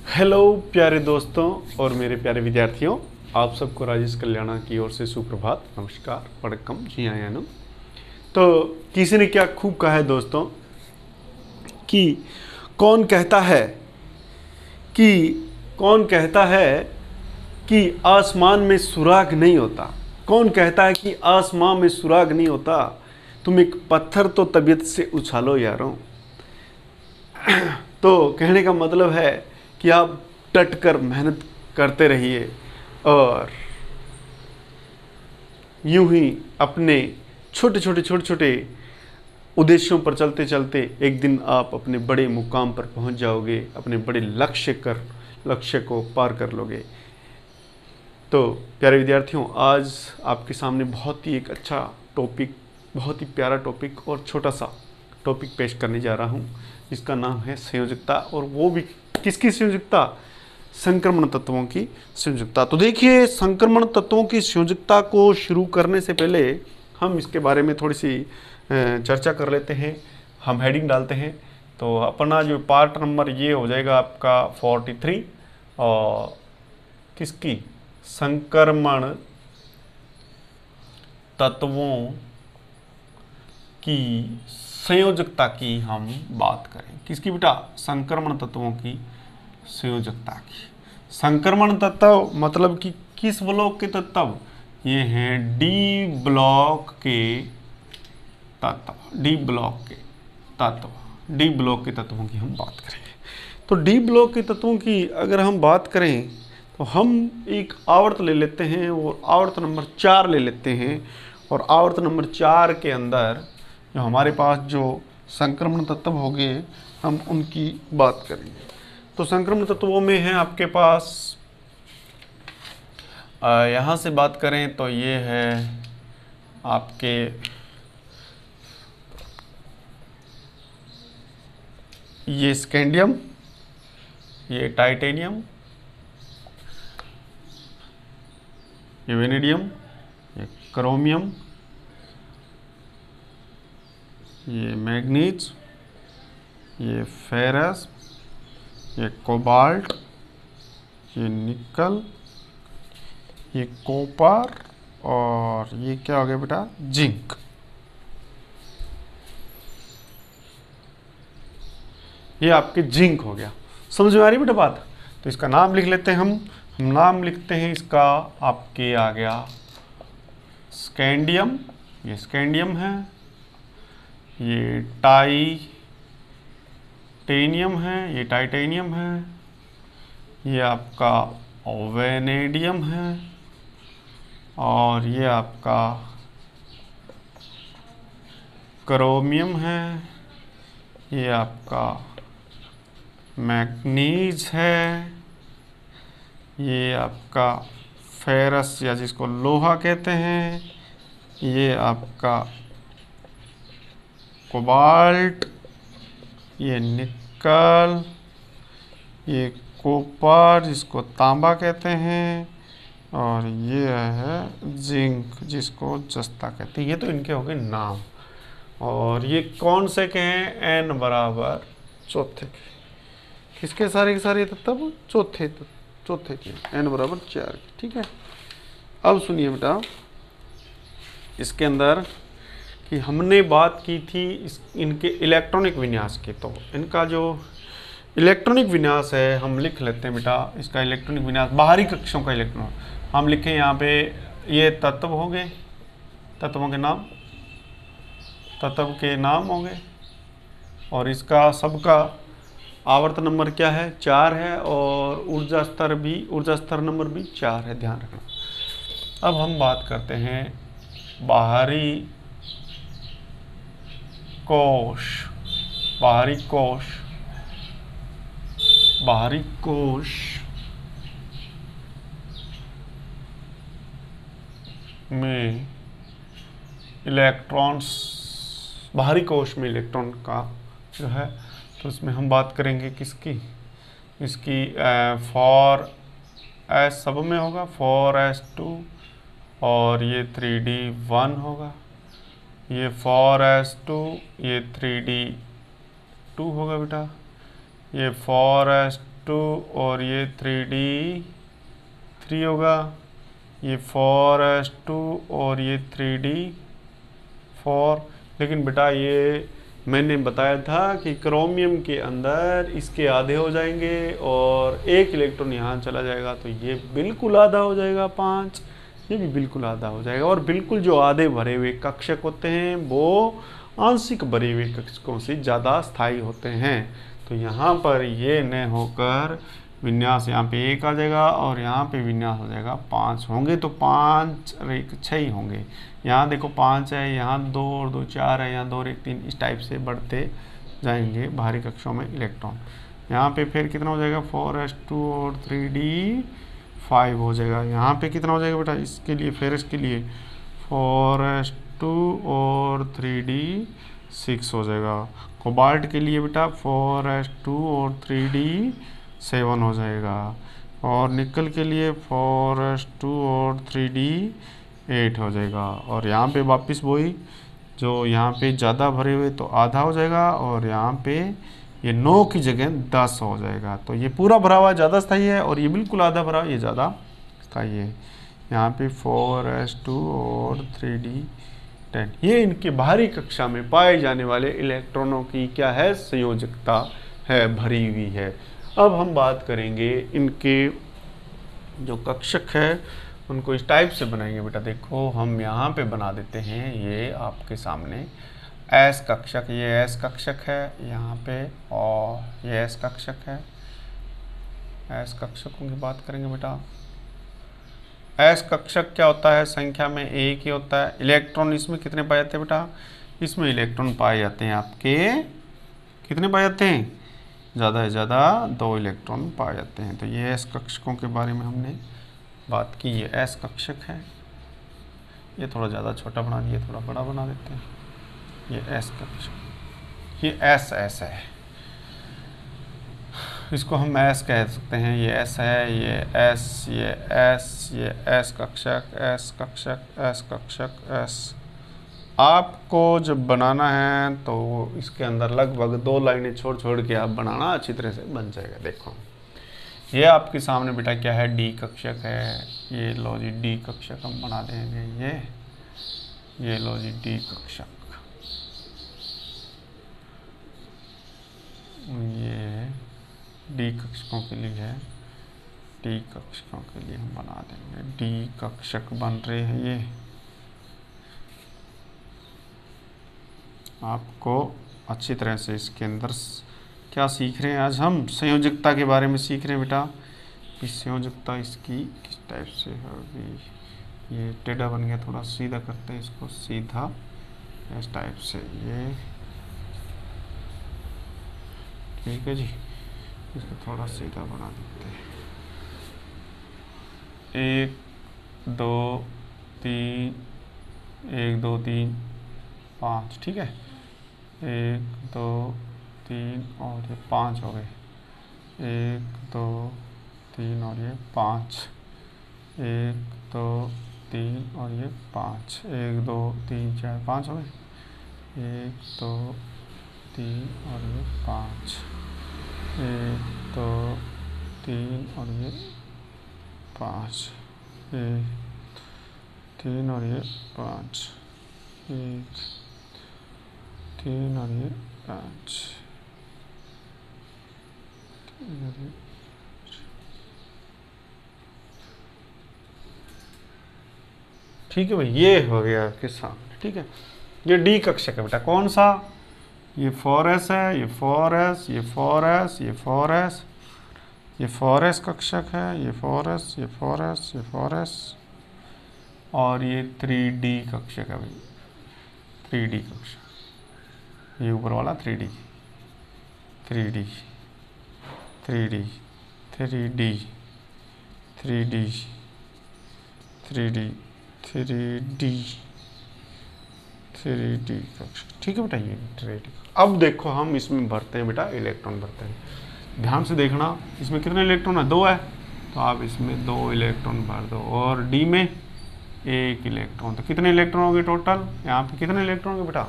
Hello प्यारे दोस्तों और मेरे प्यारे विद्यार्थियों, आप सबको राजेश कल्याणा की ओर से सुप्रभात, नमस्कार, वणक्कम, जी हाँ यानो। तो किसी ने क्या खूब कहा है दोस्तों कि कौन कहता है कि कौन कहता है कि आसमान में सुराग नहीं होता। कौन कहता है कि आसमान में सुराग नहीं होता। तुम एक पत्थर तो तबीयत से उछालो यारों। तो कहने का मतलब है कि आप डट कर मेहनत करते रहिए और यूं ही अपने छोटे छोटे उद्देश्यों पर चलते चलते एक दिन आप अपने बड़े मुकाम पर पहुंच जाओगे, अपने बड़े लक्ष्य को पार कर लोगे। तो प्यारे विद्यार्थियों, आज आपके सामने बहुत ही एक अच्छा टॉपिक, बहुत ही प्यारा टॉपिक और छोटा सा टॉपिक पेश करने जा रहा हूं, जिसका नाम है संयोजकता। और वो भी किसकी संयोजकता? संक्रमण तत्वों की संयोजकता। तो देखिए, संक्रमण तत्वों की संयोजकता को शुरू करने से पहले हम इसके बारे में थोड़ी सी चर्चा कर लेते हैं। हम हेडिंग डालते हैं। तो अपना जो पार्ट नंबर ये हो जाएगा आपका 43, और किसकी? संक्रमण तत्वों की संयोजकता की हम बात करें। किसकी बेटा? संक्रमण तत्वों की संयोजकता की। संक्रमण तत्व मतलब कि किस ब्लॉक के तत्व? ये हैं डी ब्लॉक के तत्व। डी ब्लॉक के तत्व, डी ब्लॉक के तत्वों की हम बात करेंगे। तो डी ब्लॉक के तत्वों की अगर हम बात करें तो हम एक आवर्त ले लेते हैं और आवर्त नंबर 4 ले लेते हैं। और आवर्त नंबर 4 के अंदर जो हमारे पास जो संक्रमण तत्व होंगे, हम उनकी बात करेंगे। तो संक्रमण तत्वों में है आपके पास, यहाँ से बात करें तो ये है आपके ये स्कैंडियम, ये टाइटेनियम, ये वेनेडियम, ये क्रोमियम, ये मैग्नीज, ये फेरस, ये कोबाल्ट, ये निकल, ये कॉपर, और ये क्या हो गया बेटा? जिंक। ये आपके जिंक हो गया। समझ में आ रही बेटा बात? तो इसका नाम लिख लेते हैं हम नाम लिखते हैं इसका, आपके आ गया स्कैंडियम, ये स्कैंडियम है, ये टाइटेनियम है, ये टाइटेनियम है, ये आपका वेनेडियम है, और ये आपका क्रोमियम है, ये आपका मैग्नीज है, ये आपका फेरस या जिसको लोहा कहते हैं, ये आपका कोबाल्ट, ये निकल, ये कॉपर जिसको तांबा कहते हैं, और ये है जिंक जिसको जस्ता कहते हैं। ये तो इनके हो गए नाम। और ये कौन से के हैं? n बराबर चौथे के। किसके सारे के सारे तत्व? चौथे के, n बराबर 4 के। ठीक है। अब सुनिए बेटा, इसके अंदर कि हमने बात की थी इनके इलेक्ट्रॉनिक विन्यास की। तो इनका जो इलेक्ट्रॉनिक विन्यास है हम लिख लेते हैं बेटा। इसका इलेक्ट्रॉनिक विन्यास, बाहरी कक्षों का इलेक्ट्रॉन हम लिखें यहाँ पे। ये तत्व हो गए, तत्वों के नाम, तत्व के नाम हो गए, और इसका सबका आवर्त नंबर क्या है? 4 है, और ऊर्जा स्तर नंबर भी 4 है, ध्यान रखना। अब हम बात करते हैं बाहरी कोश। बाहरी कोश में इलेक्ट्रॉन्स, बाहरी कोश में इलेक्ट्रॉन का जो है, तो इसमें हम बात करेंगे किसकी? इसकी 4s सब में होगा, 4s2, और ये 3d1 होगा, ये 4s2, ये 3d2 होगा बेटा, ये 4s2 4s2 और ये 3d 3 होगा, ये 4s2 और ये 3d 4। लेकिन बेटा ये मैंने बताया था कि क्रोमियम के अंदर इसके आधे हो जाएंगे और एक इलेक्ट्रॉन यहाँ चला जाएगा तो ये बिल्कुल आधा हो जाएगा 5, ये भी बिल्कुल आधा हो जाएगा। और बिल्कुल जो आधे भरे हुए कक्षक होते हैं वो आंशिक भरे हुए कक्षकों से ज़्यादा स्थायी होते हैं। तो यहाँ पर ये न होकर विन्यास यहाँ पे 1 आ जाएगा और यहाँ पे विन्यास हो जाएगा 5 होंगे, तो 5 और 1 6 ही होंगे। यहाँ देखो 5 है, यहाँ 2 और 2 4 है, यहाँ 2 और 1 3, इस टाइप से बढ़ते जाएंगे भारी कक्षों में इलेक्ट्रॉन। यहाँ पे फिर कितना हो जाएगा 4s2 और 3d 5 हो जाएगा। यहाँ पे कितना हो जाएगा बेटा इसके लिए, फिर इसके लिए 4s2 और 3d 6 हो जाएगा। कोबाल्ट के लिए बेटा 4s2 और 3d 7 हो जाएगा। और निकल के लिए 4s2 और 3d 8 हो जाएगा। और यहाँ पे वापस वही, जो यहाँ पे ज़्यादा भरे हुए तो आधा हो जाएगा और यहाँ पे ये 9 की जगह 10 हो जाएगा। तो ये पूरा भरा हुआ ज़्यादा स्थायी है और ये बिल्कुल आधा भरा हुआ ये ज़्यादा स्थायी है। यहाँ पे 4s2 और 3d 10, ये इनके बाहरी कक्षा में पाए जाने वाले इलेक्ट्रॉनों की क्या है, संयोजकता है, भरी हुई है। अब हम बात करेंगे इनके जो कक्षक है उनको इस टाइप से बनाएंगे। बेटा देखो हम यहाँ पे बना देते हैं, ये आपके सामने एस कक्षक, ये एस कक्षक है यहाँ पे, और ये एस कक्षक है। एस कक्षकों की बात करेंगे बेटा। एस कक्षक क्या होता है, संख्या में एक ही होता है। इलेक्ट्रॉन इसमें कितने पाए जाते हैं बेटा, इसमें इलेक्ट्रॉन पाए जाते हैं आपके कितने पाए जाते हैं, ज़्यादा से ज़्यादा 2 इलेक्ट्रॉन पाए जाते हैं। तो ये एस कक्षकों के बारे में हमने बात की। ये एस कक्षक है, ये थोड़ा ज़्यादा छोटा बना दिए, थोड़ा बड़ा बना देते हैं। ये एस कक्षक, ये एस एस है, इसको हम एस कह सकते हैं। ये एस है, ये एस, ये एस, ये एस कक्षक, एस कक्षक, एस कक्षक, एस। आपको जब बनाना है तो इसके अंदर लगभग 2 लाइनें छोड़ छोड़ के आप बनाना, अच्छी तरह से बन जाएगा। देखो ये आपके सामने बेटा क्या है, डी कक्षक है। ये लो जी डी कक्षक हम बना देंगे, ये लो जी डी कक्षक, ये डी कक्षकों के लिए है, डी कक्षकों के लिए हम बना देंगे। डी कक्षक बन रहे हैं ये। आपको अच्छी तरह से इसके अंदर क्या सीख रहे हैं, आज हम संयोजकता के बारे में सीख रहे हैं बेटा। इस संयोजकता इसकी किस टाइप से होगी। ये टेढ़ा बन गया, थोड़ा सीधा करते हैं इसको, सीधा इस टाइप से, ये ठीक है जी। इसको थोड़ा सीधा बना देते हैं। 1 2 3, 1 2 3 5, ठीक है। 1 2 3 और ये 5 हो गए। 1 2 3 और ये 5, 1 2 3 और ये 5, 1 2 3 4 5 हो गए। 1 2 3 और ये 5, 1 2 3 और ये 5, 1 3 और ये 5, 1 3 और ये 5, 3 और ये 5। ठीक है भाई, ये हो गया आपके सामने, ठीक है। ये डी कक्षक है बेटा, कौन सा, ये 4s है, ये 4s, ये 4s, ये 4s, ये 4s कक्षक है, ये 4s, ये 4s, ये 4s, और ये 3d कक्षक है भाई, 3d कक्षक, ये ऊपर वाला 3d 3d 3d 3d 3d 3d 3d 3d कक्षक, ठीक है बेटा। ये 3d। अब देखो हम इसमें भरते हैं बेटा, इलेक्ट्रॉन भरते हैं। ध्यान से देखना, इसमें कितने इलेक्ट्रॉन है, 2 है, तो आप इसमें 2 इलेक्ट्रॉन भर दो। और डी में 1 इलेक्ट्रॉन, तो कितने इलेक्ट्रॉन हो गए टोटल, यहाँ पे कितने इलेक्ट्रॉन हो गए बेटा,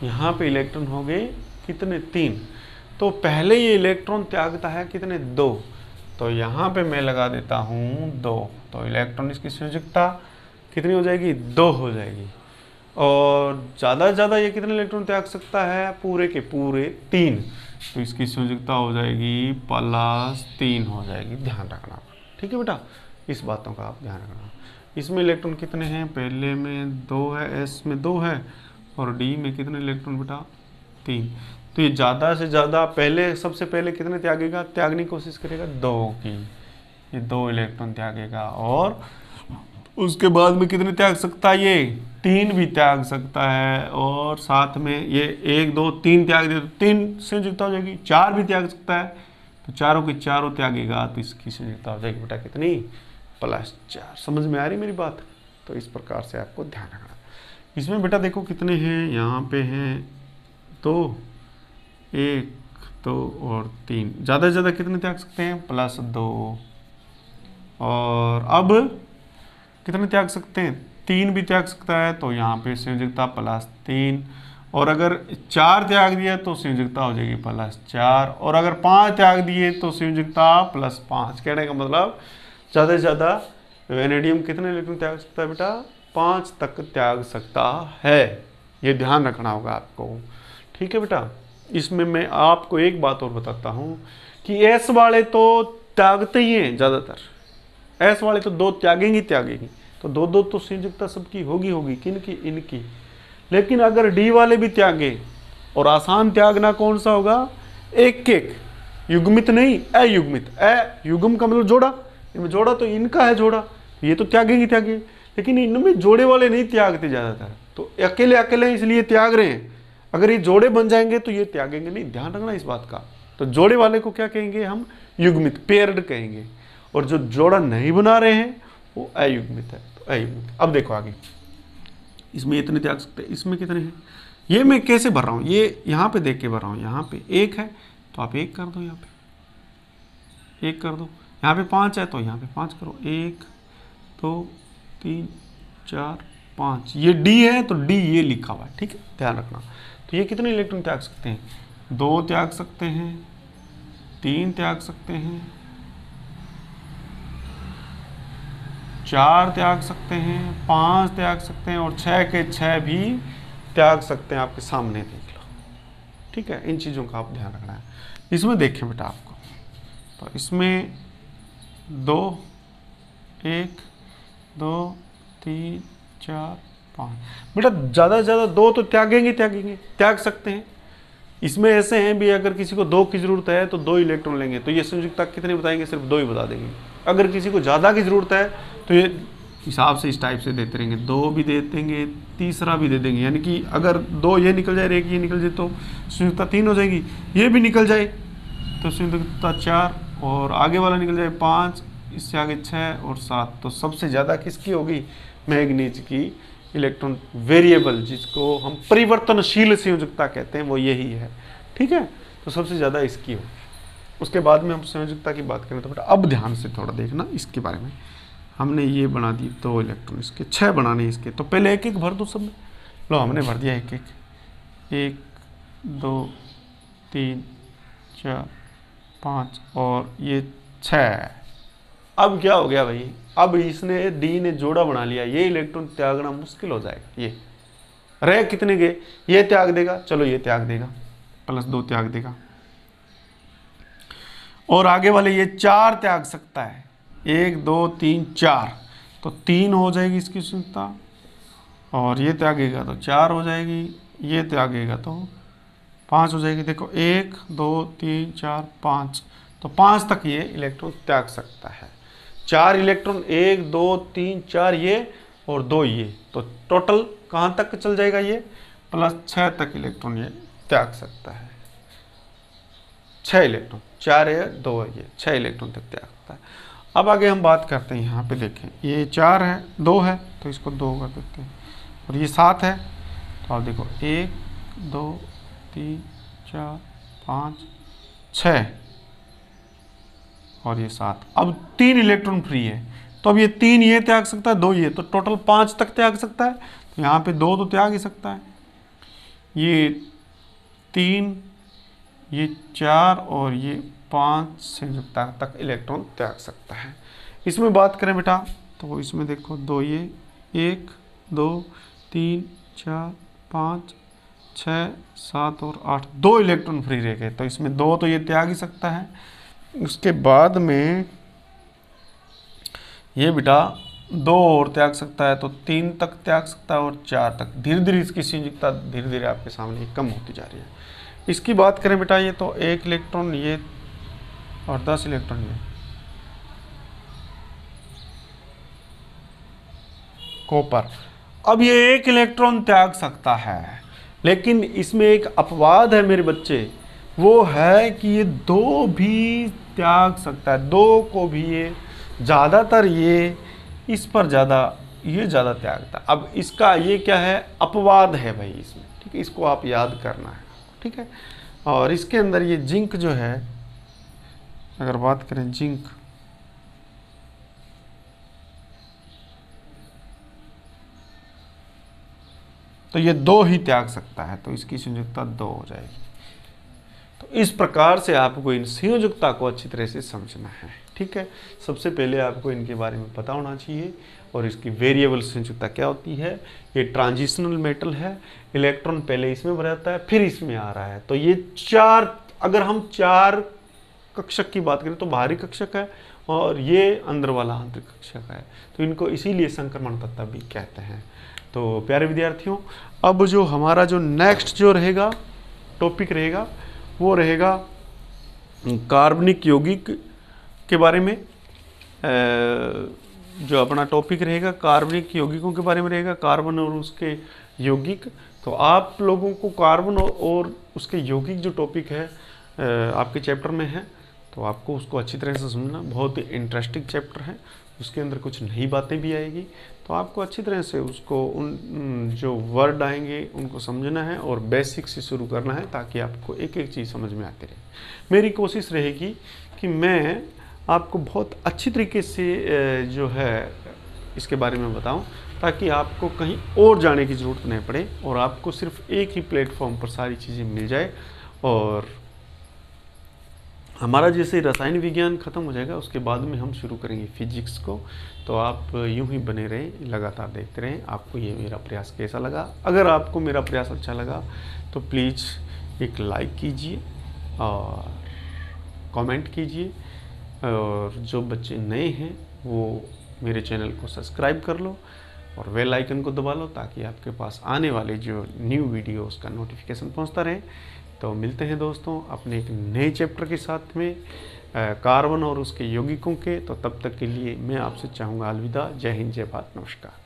यहाँ पे इलेक्ट्रॉन हो गए कितने, 3। तो पहले ये इलेक्ट्रॉन त्यागता है कितने, 2। तो यहाँ पे मैं लगा देता हूँ 2। तो इलेक्ट्रॉन इसकी संयोजकता कितनी हो जाएगी, 2 हो जाएगी। और ज़्यादा से ज़्यादा ये कितने इलेक्ट्रॉन त्याग सकता है, पूरे के पूरे 3। तो इसकी संयोजकता हो जाएगी +3 हो जाएगी, ध्यान रखना। ठीक है बेटा, इस बातों का आप ध्यान रखना। इसमें इलेक्ट्रॉन कितने हैं, पहले में 2 है, एस में 2 है, और डी में कितने इलेक्ट्रॉन बेटा, 3। तो ये ज़्यादा से ज़्यादा पहले, सबसे पहले कितने त्यागेगा, त्यागने की कोशिश करेगा 2 की, ये 2 इलेक्ट्रॉन त्यागेगा। और उसके बाद में कितने त्याग सकता है, ये 3 भी त्याग सकता है। और साथ में ये 1 2 3 त्याग दे तो 3 संयोजकता हो जाएगी। 4 भी त्याग सकता है, तो चारों के चारों त्यागेगा, तो इसकी संयोजकता हो जाएगी बेटा कितनी, +4। समझ में आ रही मेरी बात। तो इस प्रकार से आपको ध्यान रखना। इसमें बेटा देखो कितने हैं, यहाँ पे हैं 2, 1 2 और 3। ज़्यादा से ज़्यादा कितने त्याग सकते हैं, +2। और अब कितने त्याग सकते हैं, 3 भी त्याग सकता है, तो यहाँ पे संयोजकता +3। और अगर 4 त्याग दिया तो संयोजकता हो जाएगी +4। और अगर 5 त्याग दिए तो संयोजकता +5। कहने का मतलब ज़्यादा से ज़्यादा वेनेडियम कितने इलेक्ट्रॉन त्याग सकता है बेटा, 5 तक त्याग सकता है। ये ध्यान रखना होगा आपको। ठीक है बेटा। इसमें मैं आपको एक बात और बताता हूँ कि एस वाले तो त्यागते ही हैं ज़्यादातर। एस वाले तो 2 त्यागेंगी त्यागेंगी, तो 2 तो संयोजकता सबकी होगी, किनकी, इनकी। लेकिन अगर डी वाले भी त्यागे, और आसान त्यागना कौन सा होगा, एक एक, युग्मित नहीं, अयुग्मित। अयुग्म का मतलब जोड़ा, इनमें जोड़ा तो इनका है जोड़ा, ये तो त्यागेंगे त्यागेंगे। लेकिन इनमें जोड़े वाले नहीं त्यागते ज़्यादातर, तो अकेले अकेले इसलिए त्याग रहे हैं। अगर ये जोड़े बन जाएंगे तो ये त्यागेंगे नहीं, ध्यान रखना इस बात का। तो जोड़े वाले को क्या कहेंगे हम, युग्मित, पेयर्ड कहेंगे। और जो जोड़ा नहीं बना रहे हैं वो अयुग्मित है, तो अयुग्मित। अब देखो आगे, इसमें इतने त्याग सकते हैं, इसमें कितने हैं, ये मैं कैसे भर रहा हूँ, ये यहाँ पे देख के भर रहा हूँ। यहाँ पे 1 है तो आप 1 कर दो, यहाँ पे 1 कर दो। यहाँ पे 5 है तो यहाँ पे 5 करो, 1 2 3 4 5। ये डी है तो डी ये लिखा हुआ है, ठीक है, ध्यान रखना। तो ये कितने इलेक्ट्रॉन त्याग सकते हैं, 2 त्याग सकते हैं, 3 त्याग सकते हैं, 4 त्याग सकते हैं, 5 त्याग सकते हैं, और 6 के 6 भी त्याग सकते हैं। आपके सामने देख लो, ठीक है। इन चीज़ों का आप ध्यान रखना है। इसमें देखें बेटा आपको, तो इसमें 2 1 2 3 4 5 बेटा, ज़्यादा से ज़्यादा 2 तो त्यागेंगे त्याग सकते हैं। इसमें ऐसे हैं भी, अगर किसी को 2 की ज़रूरत है तो 2 इलेक्ट्रॉन लेंगे, तो ये संयोजकता कितने बताएंगे, सिर्फ 2 ही बता देंगे। अगर किसी को ज़्यादा की ज़रूरत है तो ये हिसाब से इस टाइप से देते रहेंगे, 2 भी दे देंगे, तीसरा भी दे देंगे। यानी कि अगर 2 ये निकल जाए, 1 ये निकल जाए, तो संयोजकता 3 हो जाएगी। ये भी निकल जाए तो संयोजकता 4, और आगे वाला निकल जाए 5, इससे आगे 6 और 7। तो सबसे ज़्यादा किसकी होगी, मैग्नीज की इलेक्ट्रॉन वेरिएबल, जिसको हम परिवर्तनशील संयोजकता कहते हैं, वो यही है, ठीक है। तो सबसे ज़्यादा इसकी होगी। उसके बाद में हम संयोजकता की बात करें तो बेटा अब ध्यान से थोड़ा देखना इसके बारे में। हमने ये बना दी 2 इलेक्ट्रॉन, इसके 6 बनाने इसके, तो पहले 1 1 भर दो सब में। लो हमने भर दिया 1 1 1 2 3 4 5 और ये 6। अब क्या हो गया भाई, अब इसने डी ने जोड़ा बना लिया, ये इलेक्ट्रॉन त्यागना मुश्किल हो जाएगा। ये रह कितने गए, ये त्याग देगा, चलो ये त्याग देगा, +2 त्याग देगा। और आगे वाले ये 4 त्याग सकता है, 1 2 3 4, तो 3 हो जाएगी इसकी संयोजकता। और ये त्यागेगा तो 4 हो जाएगी, ये त्यागेगा तो 5 हो जाएगी। देखो 1 2 3 4 5, तो 5 तक ये इलेक्ट्रॉन त्याग सकता है। 4 इलेक्ट्रॉन, 1 2 3 4 ये और 2 ये, तो टोटल कहाँ तक चल जाएगा, ये +6 तक इलेक्ट्रॉन ये त्याग सकता है। 6 इलेक्ट्रॉन, 4 है 2 है, ये 6 इलेक्ट्रॉन तक त्याग सकता है। अब आगे हम बात करते हैं, यहाँ पे देखें ये 4 है 2 है, तो इसको 2 कर देते हैं, और ये 7 है, तो आप देखो 1 2 3 4 5 6 और ये 7। अब 3 इलेक्ट्रॉन फ्री है, तो अब ये 3 ये त्याग सकता है, 2 ये, तो टोटल 5 तक त्याग सकता है। तो यहाँ पे 2 तो त्याग ही सकता है, ये 3 ये 4 और ये 5 संयुक्ता तक इलेक्ट्रॉन त्याग सकता है। इसमें बात करें बेटा तो इसमें देखो 2 ये 1 2 3 4 5 6 7 और 8 2 इलेक्ट्रॉन फ्री रह गए, तो इसमें 2 तो ये त्याग ही सकता है। उसके बाद में ये बेटा 2 और त्याग सकता है, तो 3 तक त्याग सकता है और 4 तक। धीरे धीरे इसकी संयुक्ता धीरे धीरे आपके सामने कम होती जा रही है। इसकी बात करें बेटा ये तो 1 इलेक्ट्रॉन ये और 10 इलेक्ट्रॉन ये कॉपर। अब ये 1 इलेक्ट्रॉन त्याग सकता है, लेकिन इसमें एक अपवाद है मेरे बच्चे, वो है कि ये 2 भी त्याग सकता है। 2 को भी ये ज़्यादातर ये इस पर ये ज़्यादा त्यागता है। अब इसका ये क्या है, अपवाद है भाई इसमें, ठीक है, इसको आप याद करना है, ठीक है। और इसके अंदर ये जिंक जो है, अगर बात करें जिंक, तो ये 2 ही त्याग सकता है, तो इसकी संयोजकता 2 हो जाएगी। तो इस प्रकार से आपको इन संयोजकता को अच्छी तरह से समझना है, ठीक है। सबसे पहले आपको इनके बारे में पता होना चाहिए और इसकी वेरिएबल संयोजकता क्या होती है। ये ट्रांजिशनल मेटल है, इलेक्ट्रॉन पहले इसमें भरा जाता है फिर इसमें आ रहा है। तो ये 4, अगर हम 4 कक्षक की बात करें तो बाहरी कक्षक है और ये अंदर वाला आंतरिक कक्षक है, तो इनको इसीलिए संक्रमण तत्व भी कहते हैं। तो प्यारे विद्यार्थियों, अब जो हमारा जो नेक्स्ट जो रहेगा टॉपिक रहेगा वो रहेगा कार्बनिक यौगिक के बारे में। जो अपना टॉपिक रहेगा कार्बनिक यौगिकों के बारे में रहेगा, कार्बन और उसके यौगिक। तो आप लोगों को कार्बन और उसके यौगिक जो टॉपिक है आपके चैप्टर में है, तो आपको उसको अच्छी तरह से समझना। बहुत ही इंटरेस्टिंग चैप्टर है, उसके अंदर कुछ नई बातें भी आएगी, तो आपको अच्छी तरह से उसको उन जो वर्ड आएंगे उनको समझना है और बेसिक से शुरू करना है, ताकि आपको एक एक चीज़ समझ में आती रहे। मेरी कोशिश रहेगी कि मैं आपको बहुत अच्छी तरीके से जो है इसके बारे में बताऊं, ताकि आपको कहीं और जाने की ज़रूरत नहीं पड़े और आपको सिर्फ एक ही प्लेटफॉर्म पर सारी चीज़ें मिल जाए। और हमारा जैसे रसायन विज्ञान ख़त्म हो जाएगा, उसके बाद में हम शुरू करेंगे फिजिक्स को। तो आप यूं ही बने रहें, लगातार देखते रहें। आपको ये मेरा प्रयास कैसा लगा? अगर आपको मेरा प्रयास अच्छा लगा तो प्लीज़ एक लाइक कीजिए और कमेंट कीजिए, और जो बच्चे नए हैं वो मेरे चैनल को सब्सक्राइब कर लो और बेल आइकन को दबा लो, ताकि आपके पास आने वाले जो न्यू वीडियोस का नोटिफिकेशन पहुंचता रहे। तो मिलते हैं दोस्तों अपने एक नए चैप्टर के साथ में, कार्बन और उसके यौगिकों के। तो तब तक के लिए मैं आपसे चाहूँगा अलविदा। जय हिंद, जय भारत, नमस्कार।